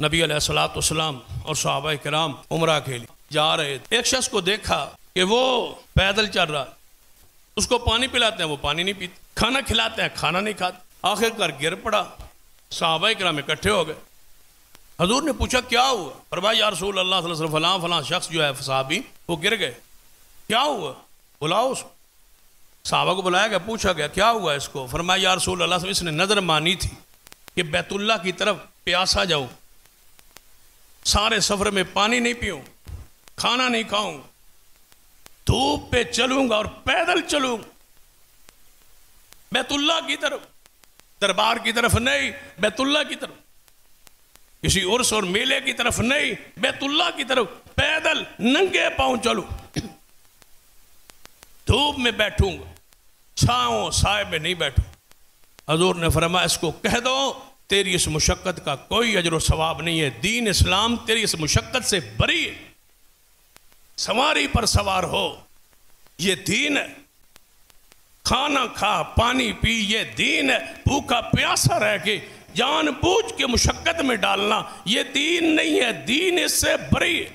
نبی علیہ الصلوۃ والسلام اور صحابہ کرام عمرہ کے لیے جا رہے تھے. ایک شخص کو دیکھا کہ وہ پیدل چل رہا. اس کو پانی پلاتے ہیں وہ پانی نہیں پیتے, کھانا کھلاتے ہیں کھانا نہیں کھاتے. آخر کار گر پڑا. صحابہ کرام اکٹھے ہو گئے. حضور نے پوچھا کیا ہوا؟ فرمایا یا رسول اللہ صلی اللہ علیہ وسلم فلاں فلاں شخص جو ہے صحابی وہ گر گئے. کیا ہوا؟ بلاؤ اس کو. صحابہ کو بلایا گیا, پوچھا گیا کیا ہوا اس کو؟ فرمایا یا رسول اللہ صلی اللہ علیہ وسلم اس نے نظر مانی تھی کہ بیت اللہ کی طرف پیاسا جاؤں, سارے سفر میں پانی نہیں پیوں, کھانا نہیں کھاؤں, دھوپ پہ چلوں گا اور پیدل چلوں بیت اللہ کی طرف, دربار کی طرف نہیں, بیت اللہ کی طرف, کسی عرس اور میلے کی طرف نہیں, بیت اللہ کی طرف پیدل ننگے پاؤں چلوں, دھوپ میں بیٹھوں گا, چھاؤں سائے میں نہیں بیٹھوں. حضور نے فرمایا اس کو کہہ دو تیری اس مشقت کا کوئی اجر و ثواب نہیں ہے, دین اسلام تیری اس مشقت سے بری ہے, سواری پر سوار ہو یہ دین ہے, کھانا کھا پانی پی یہ دین ہے, بھوکا پیاسا رہ کے جان بوجھ کے مشقت میں ڈالنا یہ دین نہیں ہے, دین اس سے بری ہے.